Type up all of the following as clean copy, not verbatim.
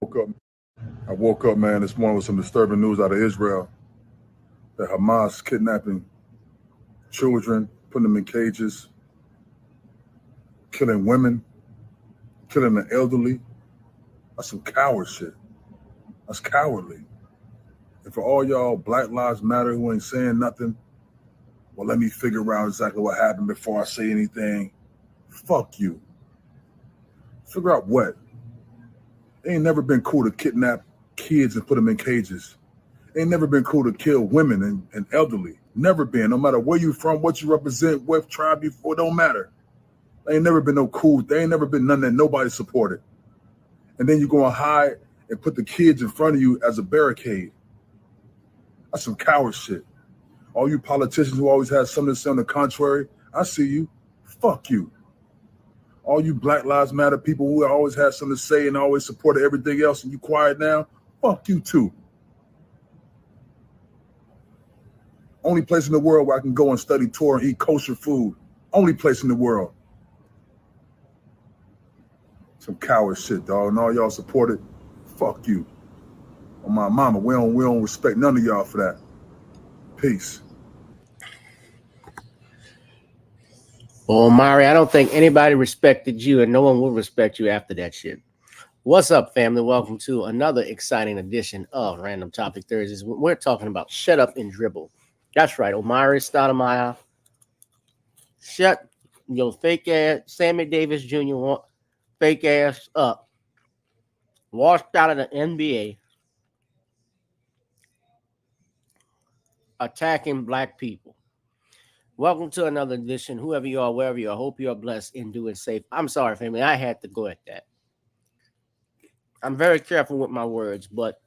Woke up. I woke up, man, this morning with some disturbing news out of Israel. That Hamas kidnapping children, putting them in cages, killing women, killing the elderly. That's some coward shit. That's cowardly. And for all y'all Black Lives Matter who ain't saying nothing, well, let me figure out exactly what happened before I say anything. Fuck you. Figure out what. It ain't never been cool to kidnap kids and put them in cages. It ain't never been cool to kill women and elderly. Never been. No matter where you from, what you represent, what tribe you for, it don't matter. There ain't never been no cool. There ain't never been none that nobody supported. And then you go and hide and put the kids in front of you as a barricade. That's some coward shit. All you politicians who always have something to say on the contrary, I see you. Fuck you. All you Black Lives Matter people who always have something to say and always supported everything else and you quiet now, fuck you too. Only place in the world where I can go and study Torah and eat kosher food. Only place in the world. Some coward shit, dog. And all y'all support it, fuck you. On my mama, we don't respect none of y'all for that. Peace. Well, Amare, I don't think anybody respected you, and no one will respect you after that shit. What's up, family? Welcome to another exciting edition of Random Topic Thursdays. We're talking about shut up and dribble. That's right, Amare Stoudemire. Shut your fake ass, Sammy Davis Jr. fake ass up. Washed out of the NBA. Attacking black people. Welcome to another edition. Whoever you are, wherever you are, hope you are blessed and doing safe. I'm sorry, family. I had to go at that. I'm very careful with my words, but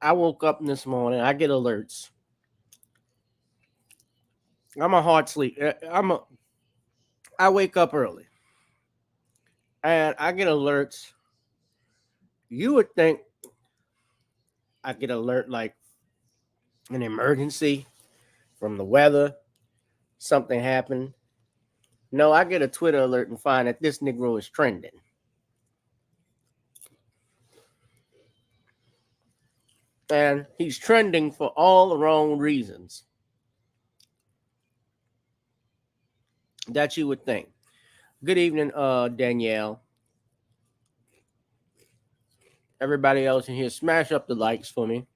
I woke up this morning. I get alerts. I'm a hard sleep. I wake up early, and I get alerts. You would think I get alert like an emergency from the weather, something happened. No, I get a Twitter alert and find that this Negro is trending. And he's trending for all the wrong reasons that you would think. Good evening, Danielle. Everybody else in here, smash up the likes for me.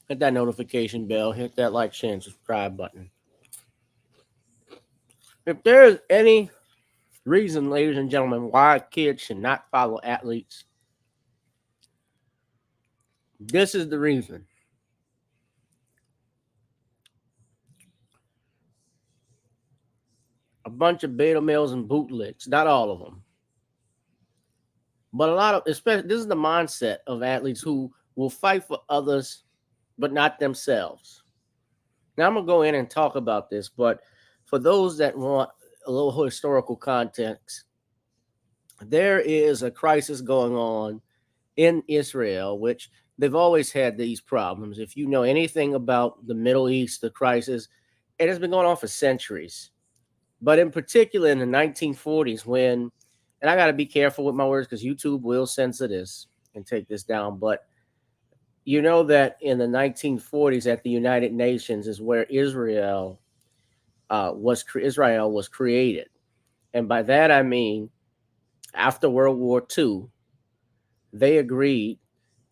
Hit that notification bell. Hit that like, share, and subscribe button. If there's any reason, ladies and gentlemen, why kids should not follow athletes, this is the reason. A bunch of beta males and bootlegs, not all of them, but a lot of, especially, this is the mindset of athletes who will fight for others, but not themselves. Now, I'm going to go in and talk about this, but for those that want a little historical context, there is a crisis going on in Israel, which they've always had these problems. If you know anything about the Middle East, the crisis, it has been going on for centuries. But in particular, in the 1940s, when, and I got to be careful with my words because YouTube will censor this and take this down. But you know that in the 1940s at the United Nations is where Israel was created. And by that, I mean, after World War II, they agreed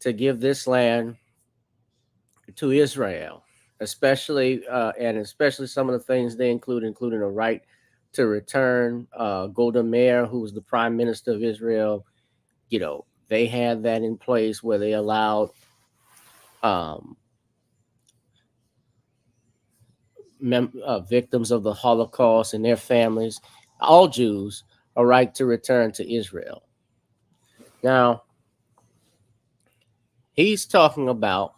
to give this land to Israel, especially some of the things they including a right to return. Golda Meir, who was the prime minister of Israel, they had that in place where they allowed victims of the Holocaust and their families, all Jews, a right to return to Israel. Now, he's talking about,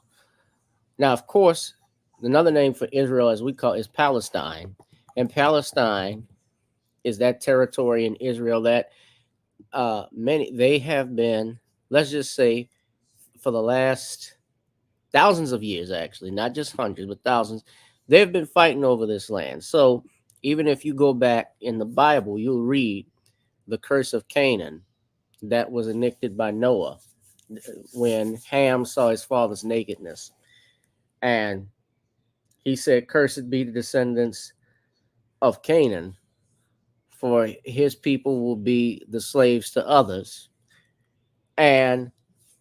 now, of course, another name for Israel, as we call it, is Palestine. And Palestine is that territory in Israel that they have been, let's just say, for the last thousands of years, actually, not just hundreds, but thousands, they've been fighting over this land. So even if you go back in the Bible, you'll read the curse of Canaan, that was enacted by Noah when Ham saw his father's nakedness. And he said, "Cursed be the descendants of Canaan, for his people will be the slaves to others." And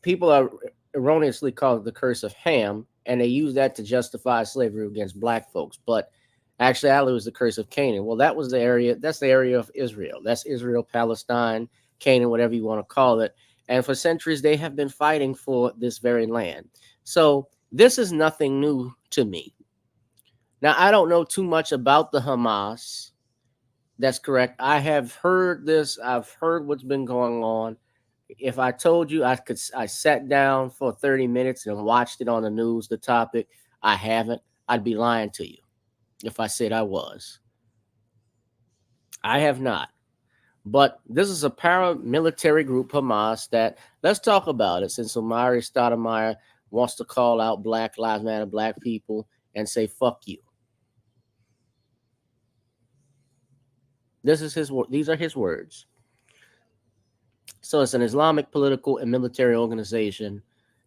people are erroneously called it the curse of Ham, and they use that to justify slavery against black folks. But actually, it was the curse of Canaan. Well, that was the area. That's the area of Israel. That's Israel, Palestine, Canaan, whatever you want to call it. And for centuries, they have been fighting for this very land. So this is nothing new to me. Now, I don't know too much about the Hamas. That's correct. I have heard this. I've heard what's been going on. If I told you I sat down for 30 minutes and watched it on the news, the topic, I haven't. I'd be lying to you if I said I was. I have not. But this is a paramilitary group, Hamas, that let's talk about it since Amare Stoudemire wants to call out Black Lives Matter, black people, and say, fuck you. This is his word. These are his words. So it's an Islamic political and military organization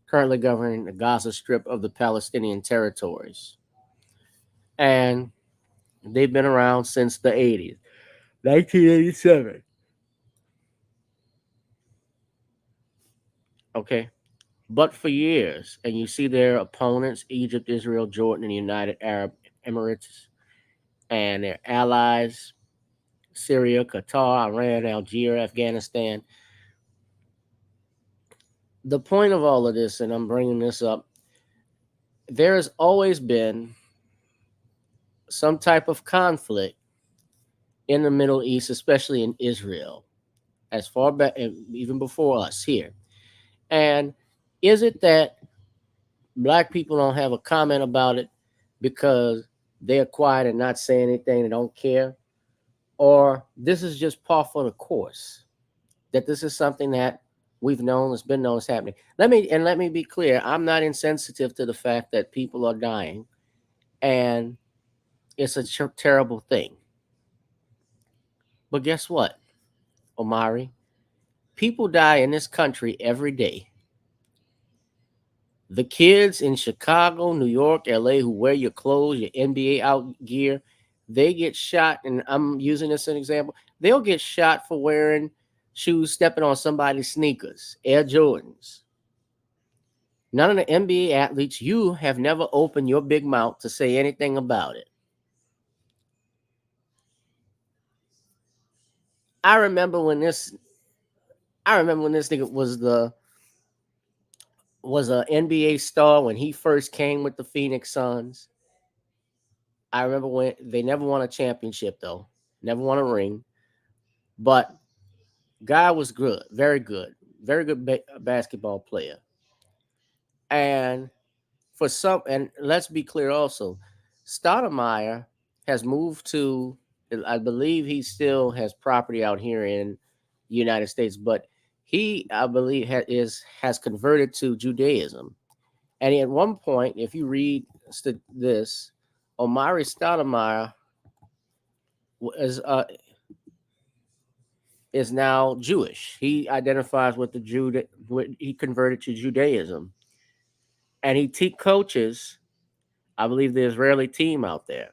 currently governing the Gaza Strip of the Palestinian territories. And they've been around since the 80s, 1987. Okay. But for years, and you see their opponents, Egypt, Israel, Jordan, and the United Arab Emirates, and their allies, Syria, Qatar, Iran, Algeria, Afghanistan. The point of all of this, and I'm bringing this up, there has always been some type of conflict in the Middle East, especially in Israel, as far back, even before us here. And is it that black people don't have a comment about it because they're quiet and not saying anything and don't care? Or this is just par for the course, that this is something that we've known, it's been known, it's happening. Let me be clear. I'm not insensitive to the fact that people are dying, and it's a terrible thing. But guess what, Omari? People die in this country every day. The kids in Chicago, New York, LA who wear your clothes, your NBA out gear, they get shot. And I'm using this as an example. They'll get shot for wearing shoes, stepping on somebody's sneakers, Air Jordans. None of the NBA athletes, you have never opened your big mouth to say anything about it. I remember when this nigga was a NBA star when he first came with the Phoenix Suns. I remember when they never won a championship though, never won a ring, but guy was good, very good basketball player. And and let's be clear also, Stoudemire has moved to, I believe he still has property out here in the United States, but he, I believe, has converted to Judaism. And at one point, if you read this, Amare Stoudemire is is now Jewish. He identifies with the he converted to Judaism, and coaches, I believe, the Israeli team out there.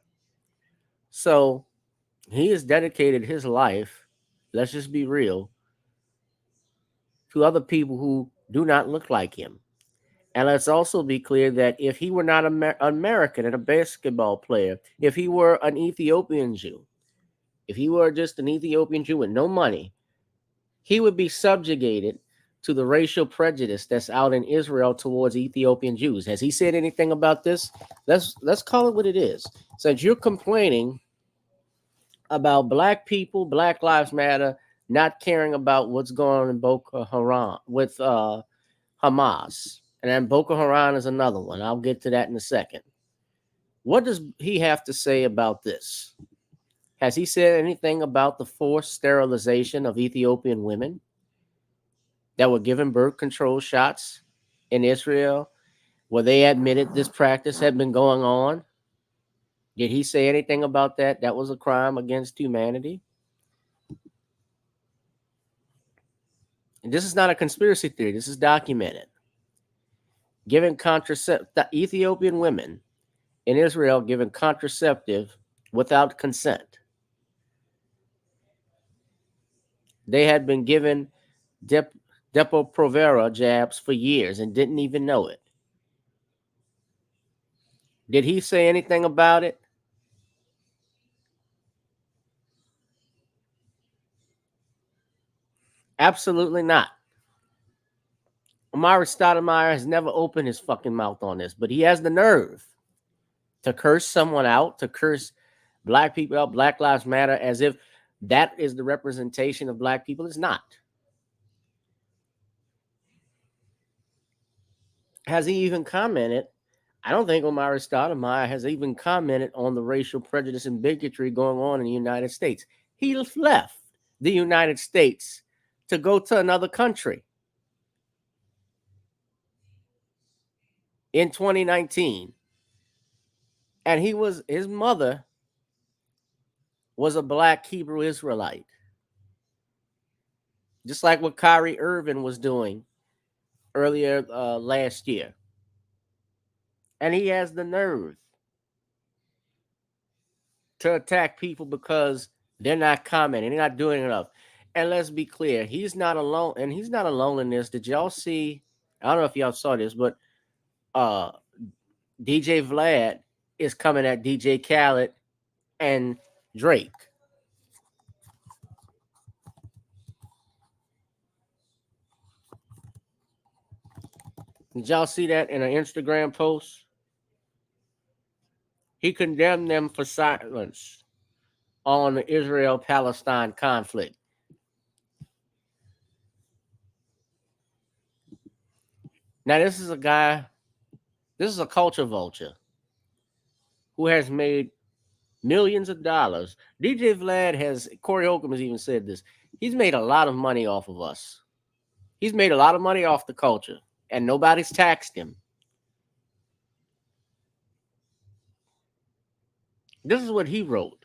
So he has dedicated his life. Let's just be real, to other people who do not look like him. And let's also be clear that if he were not American and a basketball player, if he were an Ethiopian Jew, if he were just an Ethiopian Jew with no money, he would be subjugated to the racial prejudice that's out in Israel towards Ethiopian Jews. Has he said anything about this? Let's call it what it is. Since you're complaining about black people, Black Lives Matter, not caring about what's going on in Boko Haram with Hamas, and then Boko Haram is another one. I'll get to that in a second. What does he have to say about this? Has he said anything about the forced sterilization of Ethiopian women that were given birth control shots in Israel, where they admitted this practice had been going on? Did he say anything about that? That was a crime against humanity. And this is not a conspiracy theory. This is documented. Giving Ethiopian women in Israel given contraceptive without consent. They had been given Depo-Provera jabs for years and didn't even know it. Did he say anything about it? Absolutely not. Amare Stoudemire has never opened his fucking mouth on this, but he has the nerve to curse someone out, to curse black people out, Black Lives Matter, as if that is the representation of black people. It's not. Has he even commented? I don't think Amare Stoudemire has even commented on the racial prejudice and bigotry going on in the United States. He left the United States to go to another country in 2019. And his mother was a black Hebrew Israelite. Just like what Kyrie Irving was doing earlier last year. And he has the nerve to attack people because they're not commenting, they're not doing enough. And let's be clear, he's not alone, and he's not alone in this. Did y'all see? I don't know if y'all saw this, but uh DJ Vlad is coming at DJ Khaled and Drake. Did y'all see that in an Instagram post? He condemned them for silence on the Israel-Palestine conflict. Now, this is a culture vulture who has made millions of dollars. DJ Vlad Corey Holcomb has even said this. He's made a lot of money off of us. He's made a lot of money off the culture, and nobody's taxed him. This is what he wrote.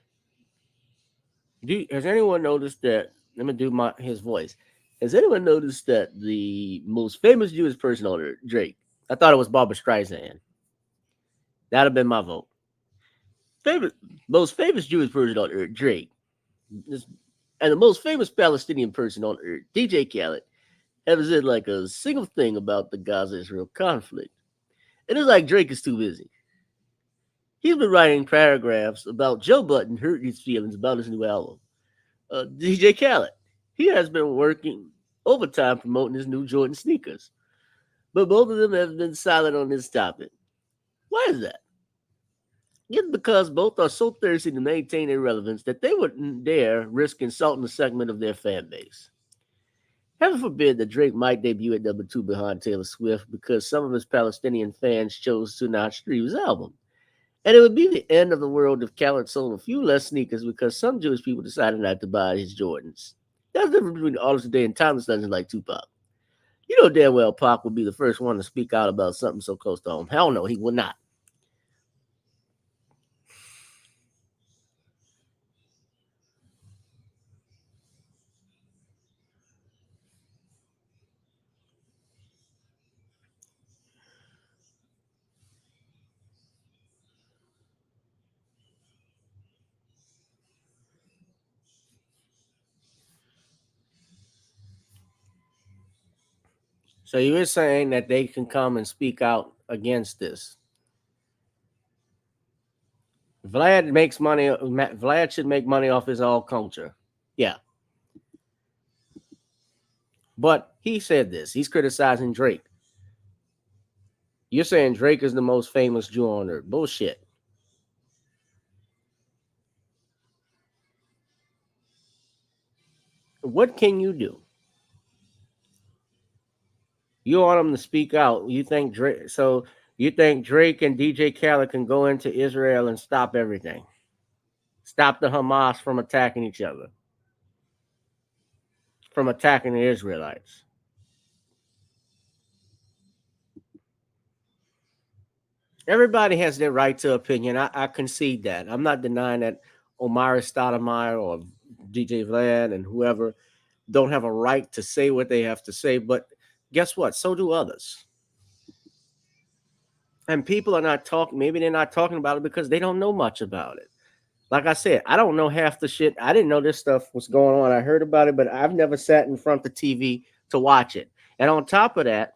Has anyone noticed that? Let me do his voice. Has anyone noticed that the most famous Jewish person on earth, Drake? I thought it was Barbara Streisand. That'd have been my vote. Most famous Jewish person on earth, Drake. And the most famous Palestinian person on earth, DJ Khaled, haven't said like a single thing about the Gaza-Israel conflict. It is like Drake is too busy. He's been writing paragraphs about Joe Budden hurting his feelings about his new album. DJ Khaled, he has been working overtime promoting his new Jordan sneakers. But both of them have been silent on this topic. Why is that? It's because both are so thirsty to maintain their relevance that they wouldn't dare risk insulting a segment of their fan base. Heaven forbid that Drake might debut at number 2 behind Taylor Swift because some of his Palestinian fans chose to not stream his album. And it would be the end of the world if Khaled sold a few less sneakers because some Jewish people decided not to buy his Jordans. That's the difference between artists today and timeless legends like Tupac. You know damn well Pac would be the first one to speak out about something so close to home. Hell no, he would not. So you were saying that they can come and speak out against this. Vlad makes money. Vlad should make money off his own culture. Yeah. But he said this. He's criticizing Drake. You're saying Drake is the most famous Jew on earth. Bullshit. What can you do? You want him to speak out. You think Drake and DJ Khaled can go into Israel and stop everything? Stop the Hamas from attacking each other, from attacking the Israelites. Everybody has their right to opinion. I concede that. I'm not denying that Amare Stoudemire or DJ Vlad and whoever, don't have a right to say what they have to say, but guess what? So do others. And people are not talking, maybe they're not talking about it because they don't know much about it. Like I said, I don't know half the shit. I didn't know this stuff was going on. I heard about it, but I've never sat in front of the TV to watch it. And on top of that,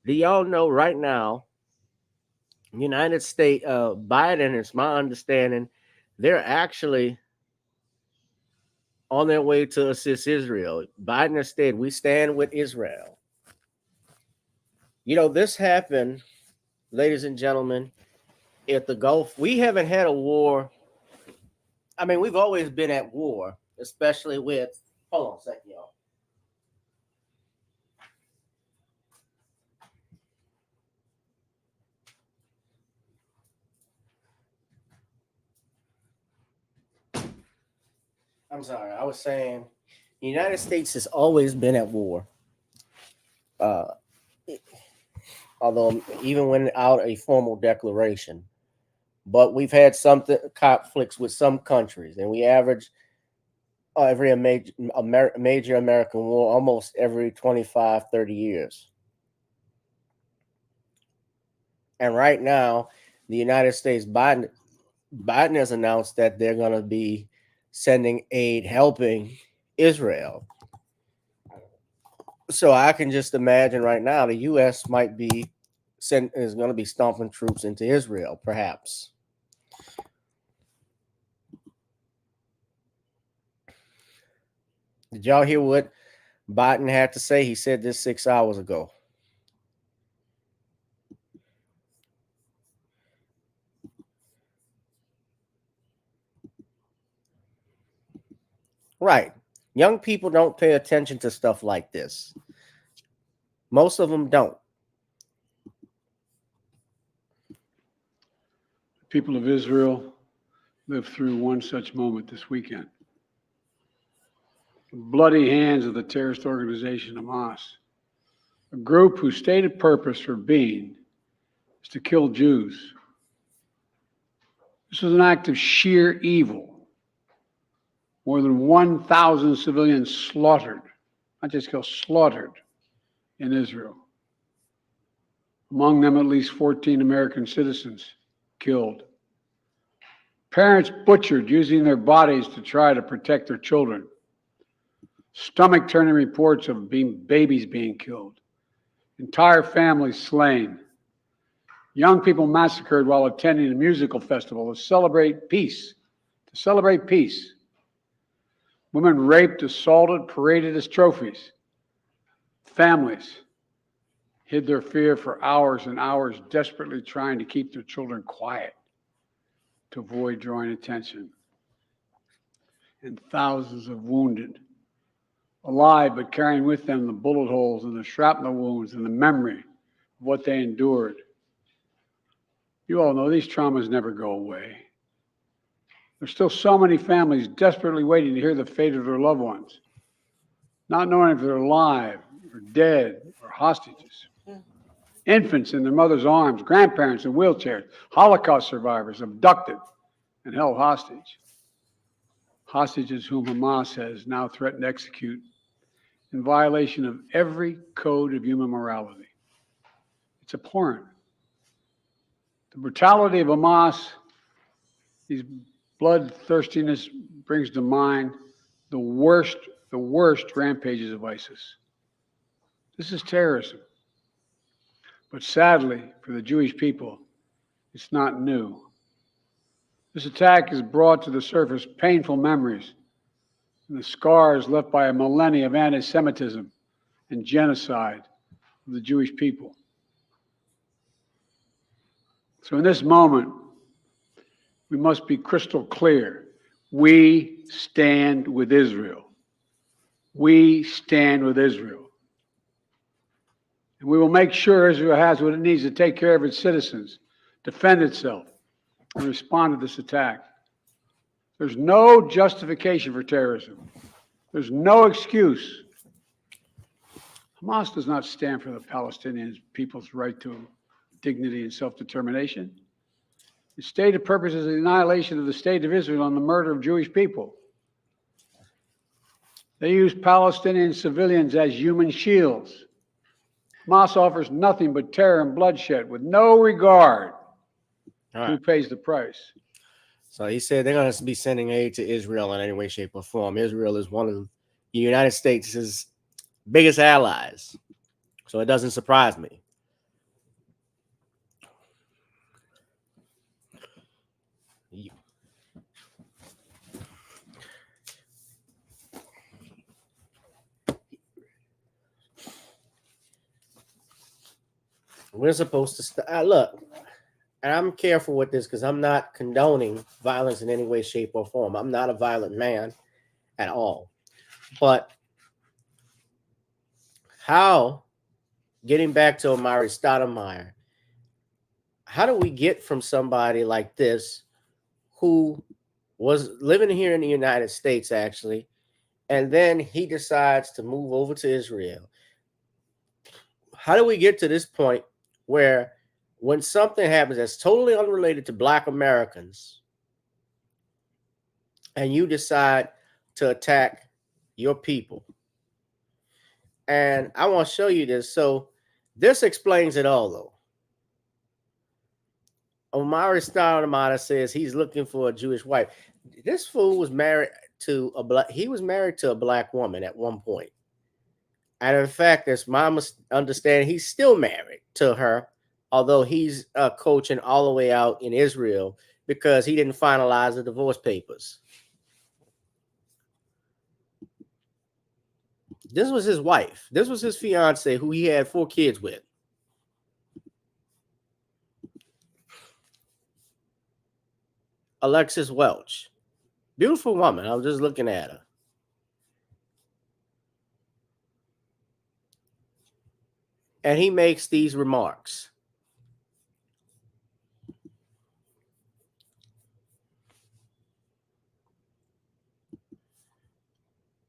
do y'all know right now, United States, Biden, it's my understanding, they're actually on their way to assist Israel. Biden has said, we stand with Israel. You know, this happened, ladies and gentlemen, at the Gulf. We haven't had a war. I mean, we've always been at war, especially with, hold on a second, y'all. I'm sorry. I was saying the United States has always been at war. Uh, although even without a formal declaration. But we've had some conflicts with some countries, and we average every major American war almost every 25, 30 years. And right now, the United States, Biden has announced that they're going to be sending aid, helping Israel. So I can just imagine right now the U.S. might be is going to be stomping troops into Israel, perhaps. Did y'all hear what Biden had to say? He said this 6 hours ago. Right. Young people don't pay attention to stuff like this. Most of them don't. The people of Israel lived through one such moment this weekend. The bloody hands of the terrorist organization Hamas, a group whose stated purpose for being is to kill Jews. This was an act of sheer evil. More than 1,000 civilians slaughtered, not just killed, slaughtered in Israel. Among them, at least 14 American citizens killed. Parents butchered using their bodies to try to protect their children. Stomach-turning reports of babies being killed. Entire families slain. Young people massacred while attending a musical festival to celebrate peace. Women raped, assaulted, paraded as trophies. Families hid their fear for hours and hours, desperately trying to keep their children quiet to avoid drawing attention. And thousands of wounded, alive but carrying with them the bullet holes and the shrapnel wounds and the memory of what they endured. You all know these traumas never go away. There's still so many families desperately waiting to hear the fate of their loved ones, not knowing if they're alive or dead or hostages. Infants in their mother's arms, grandparents in wheelchairs, Holocaust survivors abducted and held hostage. Hostages whom Hamas has now threatened to execute in violation of every code of human morality. It's abhorrent. The brutality of Hamas, these bloodthirstiness brings to mind the worst rampages of ISIS. This is terrorism. But sadly, for the Jewish people, it's not new. This attack has brought to the surface painful memories and the scars left by a millennia of anti-Semitism and genocide of the Jewish people. So in this moment, we must be crystal clear. We stand with Israel. We stand with Israel. And we will make sure Israel has what it needs to take care of its citizens, defend itself, and respond to this attack. There's no justification for terrorism. There's no excuse. Hamas does not stand for the Palestinian people's right to dignity and self-determination. Its stated purpose is the annihilation of the state of Israel and the murder of Jewish people. They use Palestinian civilians as human shields. Hamas offers nothing but terror and bloodshed with no regard to who pays the price. So he said they're going to be sending aid to Israel in any way, shape, or form. Israel is one of the United States' biggest allies. So it doesn't surprise me. We're supposed to look, and I'm careful with this because I'm not condoning violence in any way, shape, or form. I'm not a violent man at all. But how, getting back to Amare Stoudemire, how do we get from somebody like this who was living here in the United States, actually, and then he decides to move over to Israel? How do we get to this point where when something happens that's totally unrelated to Black Americans and you decide to attack your people? And I want to show you this. So this explains it all, though. Amare Stoudemire says he's looking for a Jewish wife. This fool was married to a black woman at one point. And in fact, as my understanding, he's still married to her, although he's coaching all the way out in Israel because he didn't finalize the divorce papers. This was his wife. This was his fiance, who he had 4 kids with. Alexis Welch. Beautiful woman. I was just looking at her. And he makes these remarks.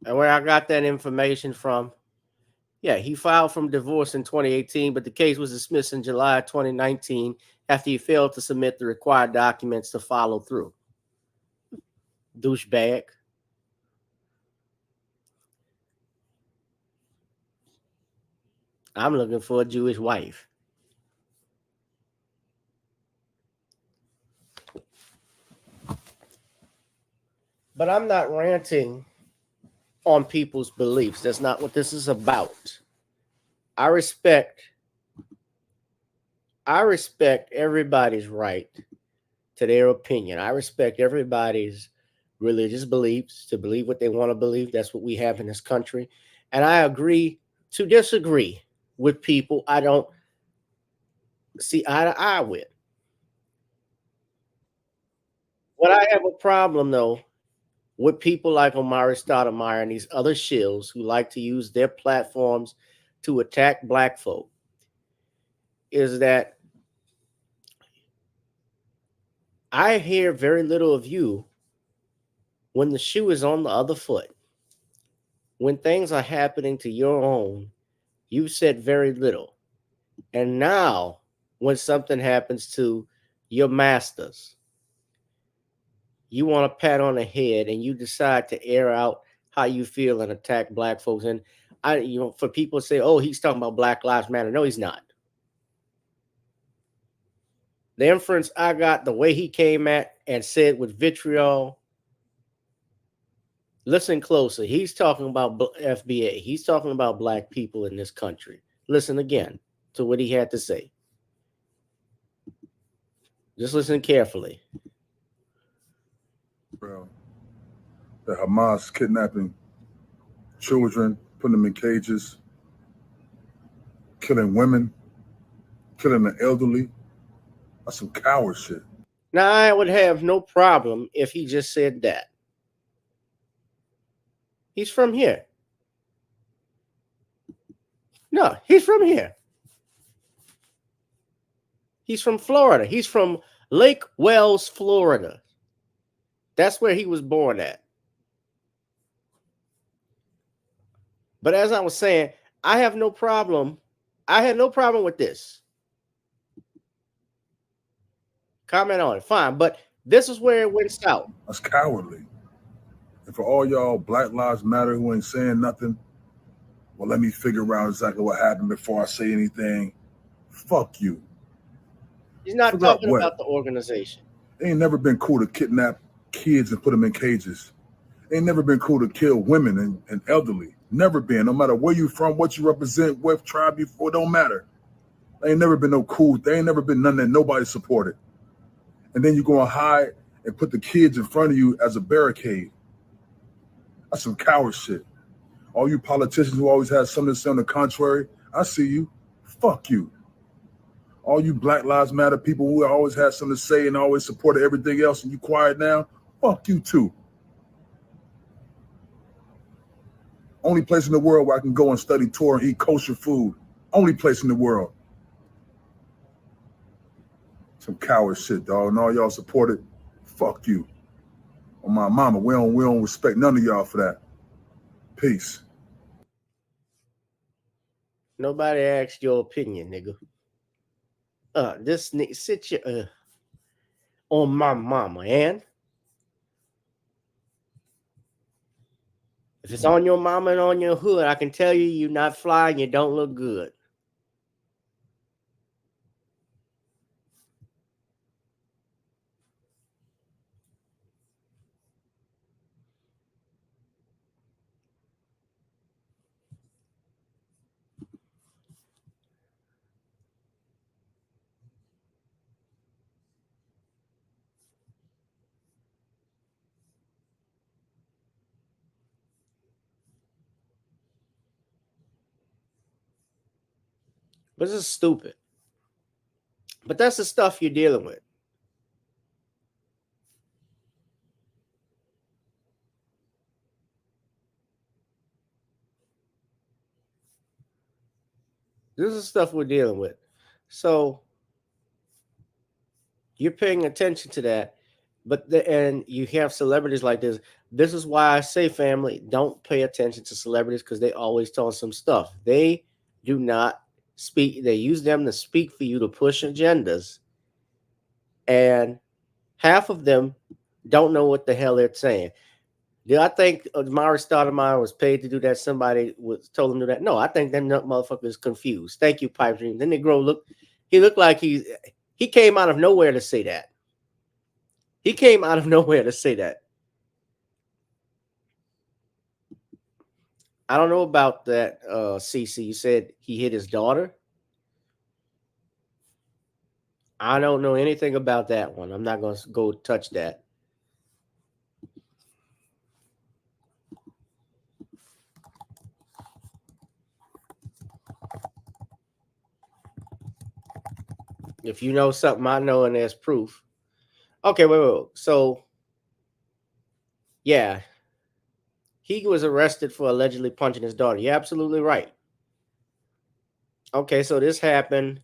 And where I got that information from, yeah, he filed for divorce in 2018, but the case was dismissed in July 2019 after he failed to submit the required documents to follow through. Douchebag. I'm looking for a Jewish wife. But I'm not ranting on people's beliefs. That's not what this is about. I respect everybody's right to their opinion. I respect everybody's religious beliefs, to believe what they want to believe. That's what we have in this country. And I agree to disagree with people I don't see eye to eye with. What I have a problem, though, with people like Amare Stoudemire and these other shills who like to use their platforms to attack Black folk is that I hear very little of you when the shoe is on the other foot. When things are happening to your own, you said very little. And now, when something happens to your masters, you want a pat on the head and you decide to air out how you feel and attack Black folks. And for people to say, oh, he's talking about Black Lives Matter. No, he's not. The inference I got, the way he came at and said with vitriol, listen closely. He's talking about FBA. He's talking about Black people in this country. Listen again to what he had to say. Just listen carefully. Bro, the Hamas kidnapping children, putting them in cages, killing women, killing the elderly. That's some coward shit. Now, I would have no problem if he just said that. He's from here. No, he's from here. He's from Florida. He's from Lake Wells, Florida. That's where he was born at. But as I was saying, I have no problem. I had no problem with this. Comment on it. Fine. But this is where it went south. That's cowardly. And for all y'all Black Lives Matter who ain't saying nothing, well, let me figure out exactly what happened before I say anything. Fuck you. He's not Figure out talking what? about the organization. It ain't never been cool to kidnap kids and put them in cages. It ain't never been cool to kill women and elderly. Never been. No matter where you from, what you represent, what tribe you for, don't matter. They ain't never been no cool. They ain't never been none that nobody supported. And then you go and hide and put the kids in front of you as a barricade. That's some coward shit. All you politicians who always had something to say on the contrary, I see you. Fuck you. All you Black Lives Matter people who always had something to say and always supported everything else and you quiet now, fuck you too. Only place in the world where I can go and study Torah and eat kosher food. Only place in the world. Some coward shit, dog. And all y'all support it, fuck you. On my mama, we don't respect none of y'all for that. Peace. Nobody asked your opinion, nigga. This nigga sit your on my mama, and if it's on your mama and on your hood, I can tell you you're not flying, you don't look good. But this is stupid. But that's the stuff you're dealing with. This is stuff we're dealing with. So you're paying attention to that. And you have celebrities like this. This is why I say, family, don't pay attention to celebrities because they always tell some stuff. They do not speak. They use them to speak for you to push agendas. And half of them don't know what the hell they're saying. Do I think Amare Stoudemire was paid to do that? Somebody told him to do that? No, I think that motherfucker is confused. Thank you, Pipe Dream. Then he looked like he came out of nowhere to say that. He came out of nowhere to say that. I don't know about that, CC. You said he hit his daughter. I don't know anything about that one. I'm not going to go touch that. If you know something I know and there's proof. Okay, wait. So, yeah. He was arrested for allegedly punching his daughter. You're absolutely right. Okay, so this happened.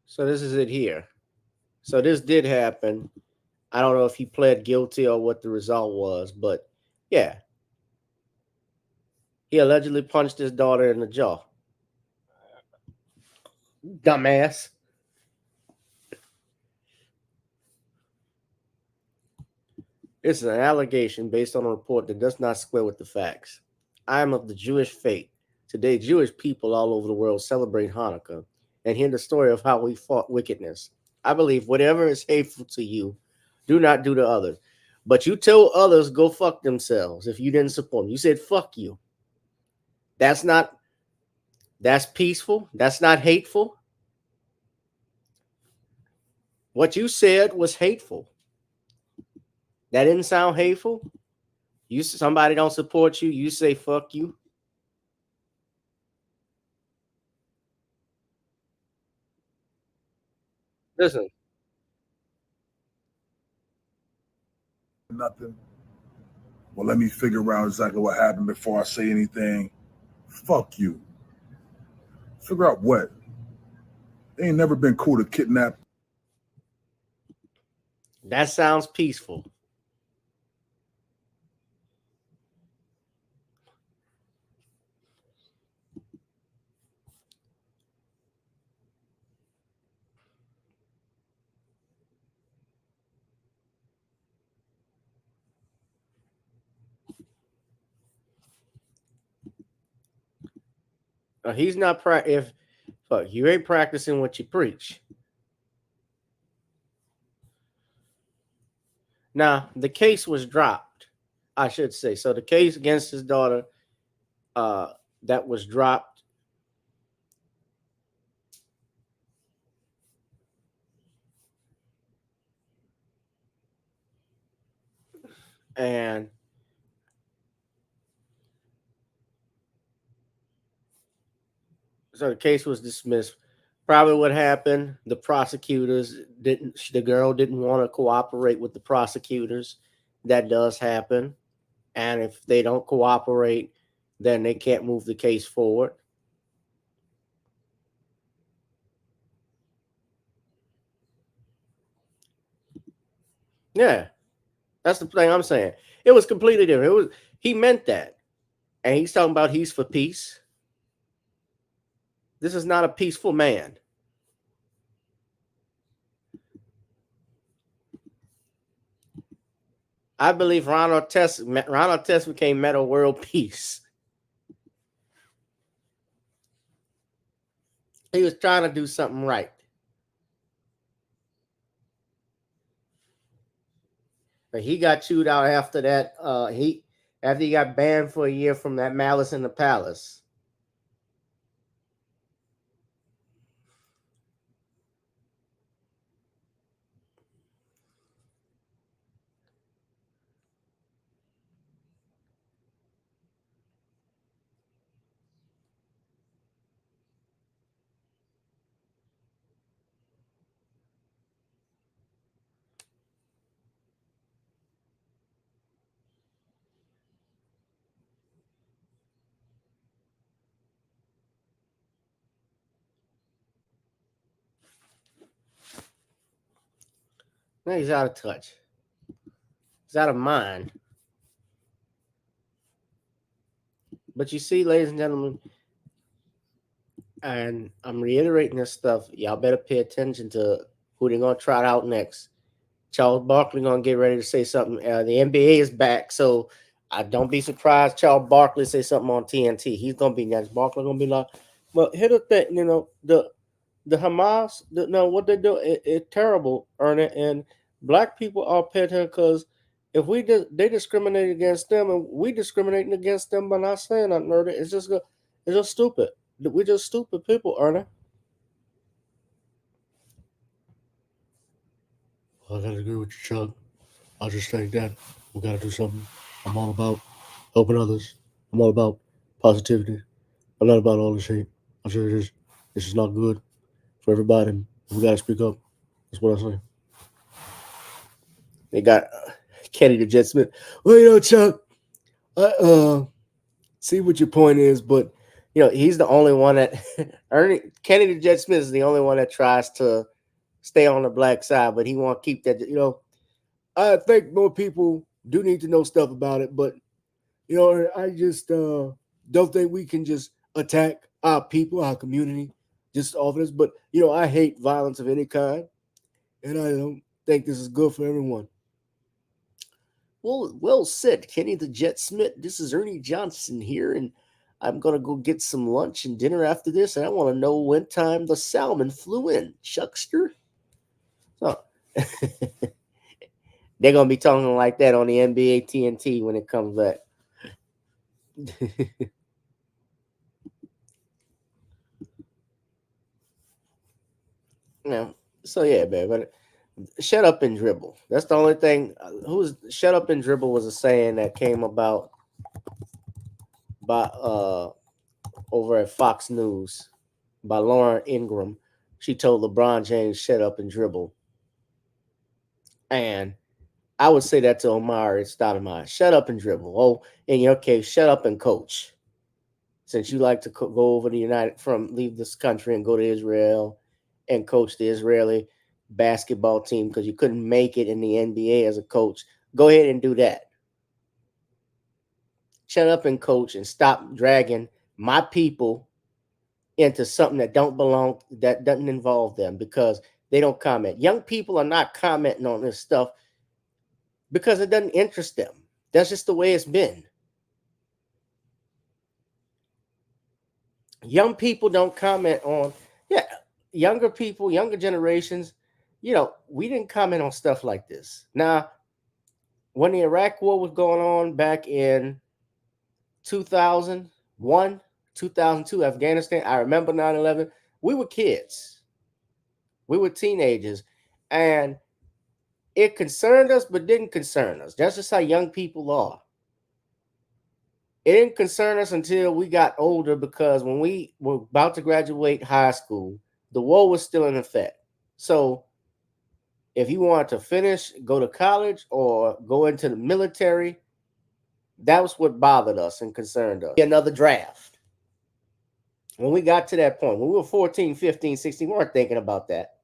So this is it here. So this did happen. I don't know if he pled guilty or what the result was, but yeah. He allegedly punched his daughter in the jaw. Dumbass. It's an allegation based on a report that does not square with the facts. I am of the Jewish faith. Today, Jewish people all over the world celebrate Hanukkah and hear the story of how we fought wickedness. I believe whatever is hateful to you, do not do to others. But you tell others go fuck themselves if you didn't support them. You said fuck you. That's peaceful. That's not hateful. What you said was hateful. That didn't sound hateful. Somebody don't support you, you say fuck you. Listen. Nothing. Well, let me figure out exactly what happened before I say anything. Fuck you. Figure out what? It ain't never been cool to kidnap. That sounds peaceful. He's not if fuck you ain't practicing what you preach. Now the case was dropped, I should say. So the case against his daughter, that was dropped. And so the case was dismissed. Probably what happened, the girl didn't want to cooperate with the prosecutors. That does happen. And if they don't cooperate, then they can't move the case forward. Yeah, that's the thing I'm saying. It was completely different. He meant that. And he's talking about he's for peace. This is not a peaceful man. I believe Ronald Test became Meta World Peace. He was trying to do something right. But he got chewed out after that. After he got banned for a year from that Malice in the Palace. Now he's out of touch. He's out of mind. But you see, ladies and gentlemen, and I'm reiterating this stuff, y'all better pay attention to who they're going to trot out next. Charles Barkley going to get ready to say something. The NBA is back, so I don't be surprised Charles Barkley say something on TNT. He's going to be next. Barkley going to be like, well, here's the thing, the Hamas, what they do, it's terrible, Ernie, and black people are petty because if they discriminate against them and we discriminating against them by not saying nothing, Ernie, it's just stupid. We're just stupid people, Ernie. I gotta agree with you, Chuck. I just think that we gotta do something. I'm all about helping others. I'm all about positivity. I'm not about all this hate. I say this is not good for everybody. We gotta speak up. That's what I say. They got Kenny the Jet Smith. Well, Chuck, I see what your point is, but he's the only one that Kenny the Jet Smith is the only one that tries to stay on the black side, but he won't keep that. I think more people do need to know stuff about it, but I just don't think we can just attack our people, our community, just off this. But I hate violence of any kind, and I don't think this is good for everyone. Well said, Kenny the Jet Smith. This is Ernie Johnson here, and I'm gonna go get some lunch and dinner after this, and I want to know when time the salmon flew in, Chuckster. So they're gonna be talking like that on the NBA TNT when it comes back. So yeah, man. But shut up and dribble. That's the only thing. Shut up and dribble was a saying that came about by over at Fox News by Lauren Ingram. She told LeBron James, "Shut up and dribble." And I would say that to Amare Stoudemire. Shut up and dribble. Oh, in your case, shut up and coach. Since you like to go over to leave this country and go to Israel and coach the Israeli basketball team because you couldn't make it in the NBA as a coach, go ahead and do that. Shut up and coach and stop dragging my people into something that don't belong, that doesn't involve them, because they don't comment. Young people are not commenting on this stuff because it doesn't interest them. That's just the way it's been. Young people don't comment on, younger people, younger generations, we didn't comment on stuff like this. Now, when the Iraq war was going on back in 2001, 2002, Afghanistan, I remember 9/11, we were kids. We were teenagers. And it concerned us, but didn't concern us. That's just how young people are. It didn't concern us until we got older, because when we were about to graduate high school, the war was still in effect. So if you wanted to finish, go to college, or go into the military, that was what bothered us and concerned us. Another draft. When we got to that point, when we were 14, 15, 16, we weren't thinking about that.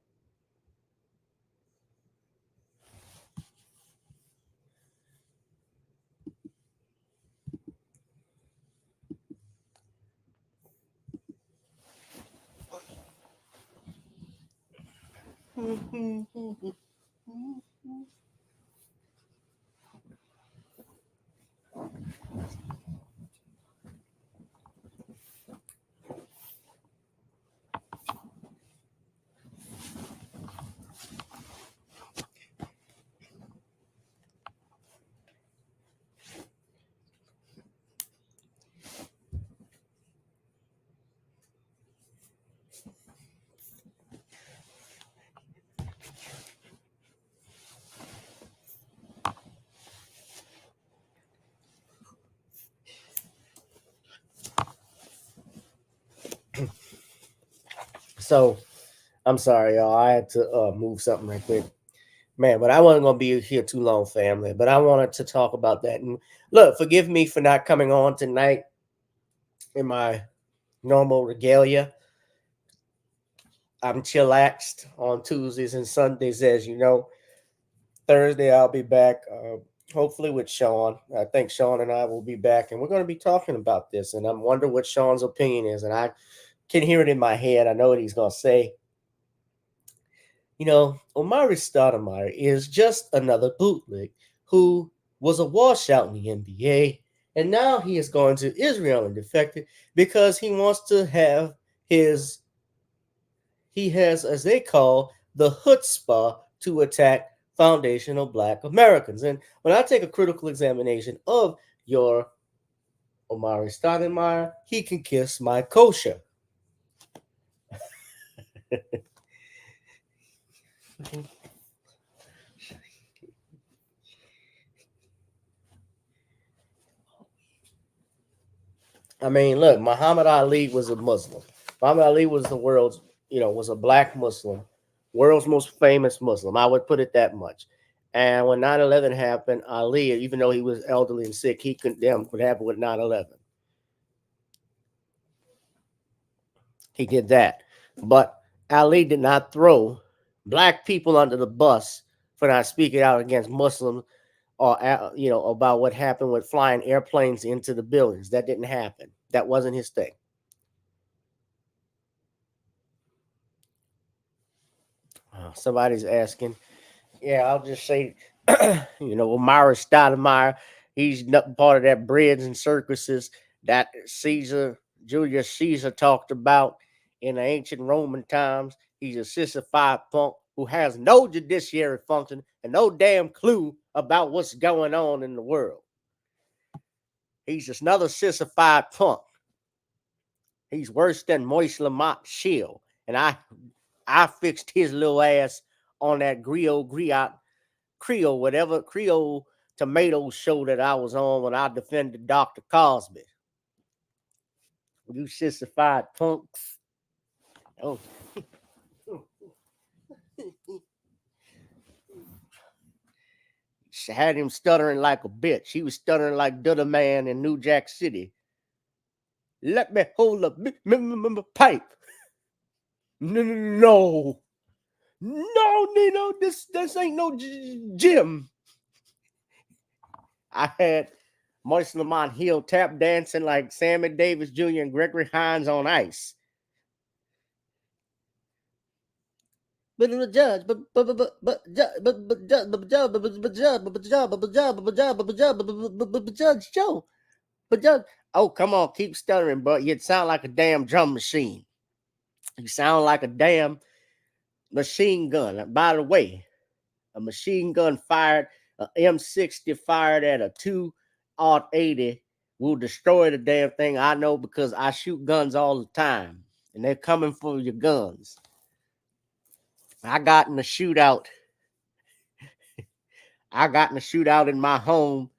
So I'm sorry, y'all. I had to move something right quick. Man, but I wasn't going to be here too long, family. But I wanted to talk about that. And look, forgive me for not coming on tonight in my normal regalia. I'm chillaxed on Tuesdays and Sundays, as you know. Thursday, I'll be back, hopefully with Sean. I think Sean and I will be back, and we're going to be talking about this. And I'm wondering what Sean's opinion is. And I can hear it in my head. I know what he's going to say. Amare Stoudemire is just another bootleg who was a washout in the NBA, and now he is going to Israel and defected because he wants to have he has, as they call, the chutzpah to attack foundational Black Americans. And when I take a critical examination of your Amare Stoudemire, he can kiss my kosher. I mean, look, Muhammad Ali was a Muslim. Muhammad Ali was the world's, was a Black Muslim, world's most famous Muslim. I would put it that much. And when 9/11 happened, Ali, even though he was elderly and sick, he condemned what happened with 9/11. He did that. But Ali did not throw Black people under the bus for not speaking out against Muslims, or about what happened with flying airplanes into the buildings. That didn't happen. That wasn't his thing. Somebody's asking. Yeah, I'll just say, Amare Stoudemire, he's not part of that breads and circuses that Julius Caesar talked about in the ancient Roman times. He's a sissified punk who has no judiciary function and no damn clue about what's going on in the world. He's just another sissified punk. He's worse than Moise Lamont Shield. And I fixed his little ass on that Creole tomato show that I was on when I defended Dr. Cosby. You sissified punks. Oh. She had him stuttering like a bitch. He was stuttering like Dudder Man in New Jack City. Let me hold a pipe. No, Nino, this ain't no gym. I had Maurice Lamont Hill tap dancing like Sammy Davis Jr. and Gregory Hines on ice. But the judge, Judge Joe, but Judge, oh come on, keep stuttering, but you sound like a damn drum machine. You sound like a damn machine gun. By the way, a machine gun fired, a M60 fired at a 2-80 will destroy the damn thing. I know because I shoot guns all the time, and they're coming for your guns. I got in a shootout. In my home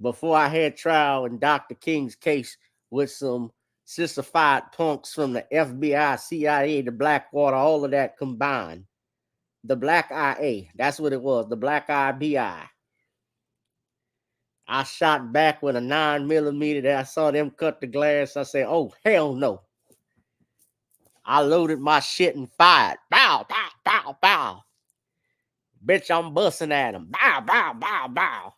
before I had trial in Dr. King's case with some sissified punks from the FBI, CIA, the Blackwater, all of that combined. The Black IA, that's what it was, the Black IBI. I shot back with a 9mm that I saw them cut the glass. I said, oh, hell no. I loaded my shit and fired. Bow, bow, bow, bow. Bitch, I'm busting at him. Bow, bow, bow, bow.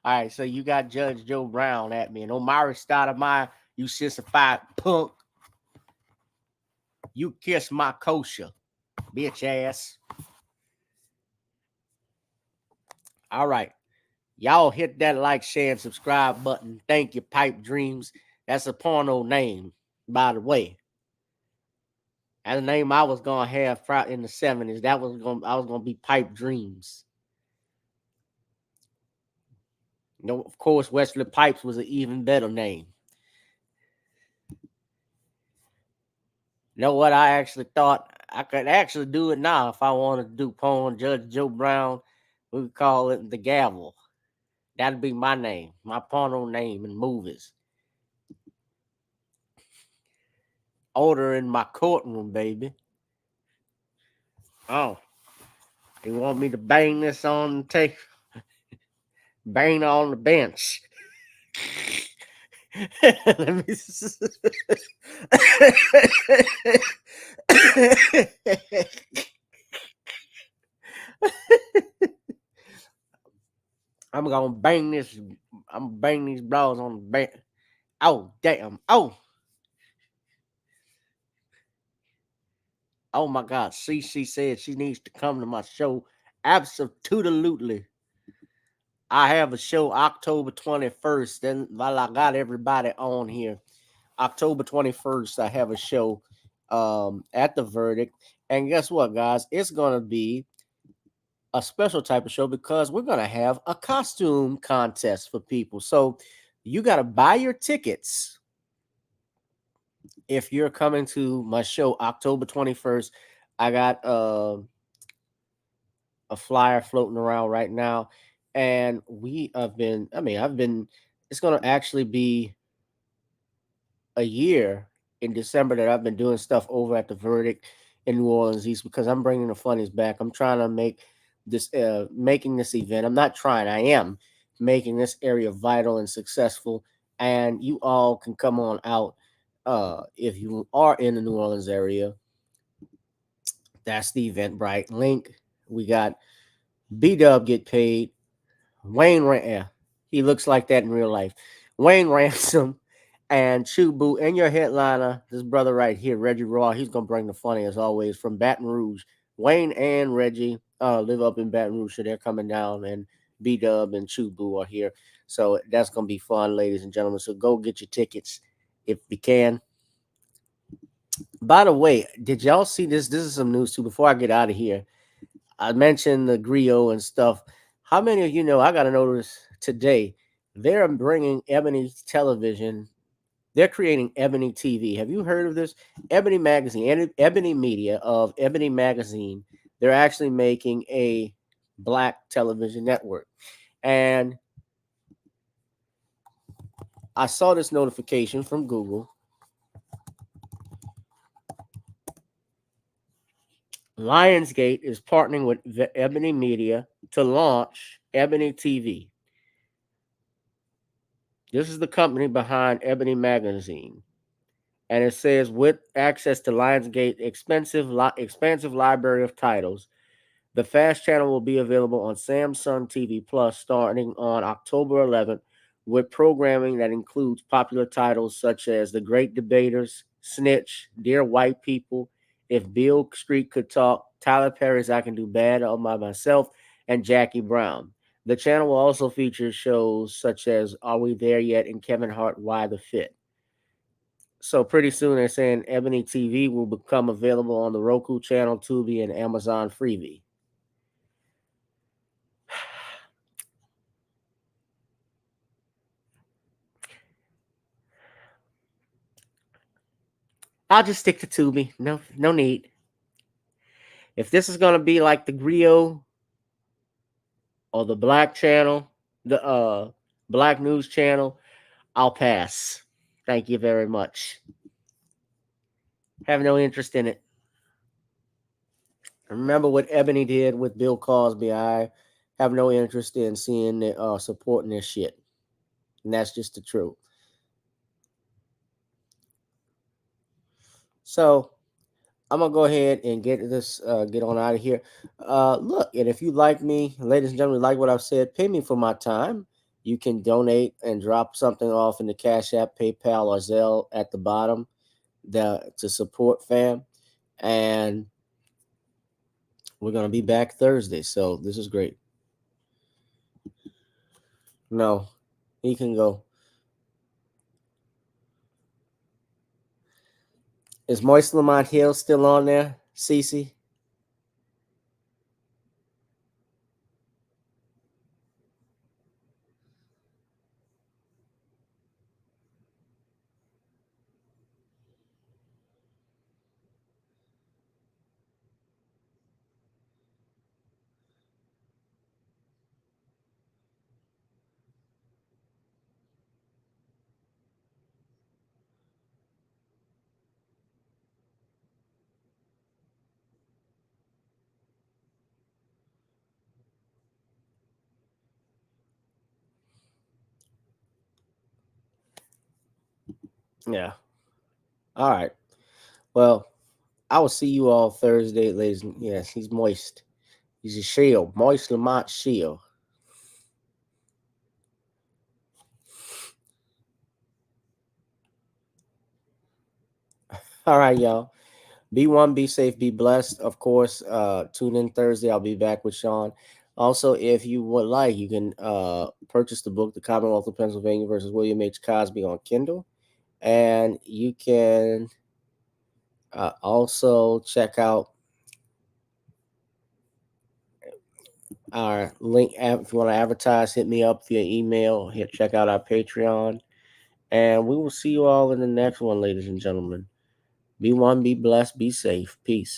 All right, so you got Judge Joe Brown at me, and Amare Stoudemire, you sissified punk. You kiss my kosher, bitch ass. All right. Y'all hit that like, share, and subscribe button. Thank you, Pipe Dreams. That's a porno name, by the way. That's a name I was gonna have in the 70s. I was gonna be Pipe Dreams. You know, of course, Wesley Pipes was an even better name. You know what? I actually thought I could actually do it now if I wanted to do porn. Judge Joe Brown, we would call it the Gavel. That'd be my name, my porno name in movies. Order in my courtroom, baby. Oh, you want me to bang this on the table? Bang on the bench. Let me. I'm gonna bang this. I'm gonna bang these bras on the bench. Oh damn! Oh my God! CC said she needs to come to my show. Absolutely. I have a show October 21st. Then while I got everybody on here, October 21st, I have a show at the Verdict. And guess what, guys? It's gonna be a special type of show because we're gonna have a costume contest for people. So you gotta buy your tickets if you're coming to my show October 21st. I got a flyer floating around right now, and I've been, it's going to actually be a year in December that I've been doing stuff over at the Verdict in New Orleans East because I'm bringing the funnies back. I'm trying to making this event. I'm not trying, I am making this area vital and successful, and you all can come on out if you are in the New Orleans area. That's the Eventbrite link. We got B-Dub get paid. Wayne he looks like that in real life. Wayne Ransom and Chubu and your headliner, this brother right here, Reggie Raw. He's gonna bring the funny as always from Baton Rouge. Wayne and Reggie live up in Baton Rouge, so they're coming down, and B-Dub and Chubu are here. So that's gonna be fun, ladies and gentlemen. So go get your tickets if you can. By the way, did y'all see this? This is some news too. Before I get out of here, I mentioned the griot and stuff. How many of you know? I got to notice today they're bringing Ebony Television. They're creating Ebony TV. Have you heard of this? Ebony Magazine, Ebony Media of Ebony Magazine. They're actually making a black television network, and I saw this notification from Google. Lionsgate is partnering with Ebony Media to launch Ebony TV. This is the company behind Ebony Magazine. And it says with access to Lionsgate expansive library of titles, the Fast Channel will be available on Samsung TV Plus starting on October 11th with programming that includes popular titles such as The Great Debaters, Snitch, Dear White People, If Beale Street Could Talk, Tyler Perry's I Can Do Bad All By Myself, and Jackie Brown. The channel will also feature shows such as Are We There Yet and Kevin Hart Why the Fit. So pretty soon they're saying Ebony TV will become available on the Roku channel, Tubi, and Amazon Freevee. I'll just stick to Tubi. No need. If this is gonna be like the Grio or the Black Channel, the Black News Channel, I'll pass. Thank you very much. Have no interest in it. Remember what Ebony did with Bill Cosby. I have no interest in seeing supporting this shit. And that's just the truth. So I'm gonna go ahead and get on out of here. Look, and if you like me, ladies and gentlemen, like what I've said, pay me for my time. You can donate and drop something off in the Cash App, PayPal, or Zelle at the bottom to support fam. And we're gonna be back Thursday. So this is great. No, he can go. Is Moist Lamont Hill still on there, Cece? Yeah. All right. Well, I will see you all Thursday, ladies. Yes, he's moist. He's a shield. Moist Lamont shield. All right, y'all. Be one, be safe, be blessed. Of course, tune in Thursday. I'll be back with Sean. Also, if you would like, you can purchase the book, The Commonwealth of Pennsylvania versus William H. Cosby on Kindle. And you can also check out our link. If you want to advertise, hit me up via email. Check out our Patreon. And we will see you all in the next one, ladies and gentlemen. Be one, be blessed, be safe. Peace.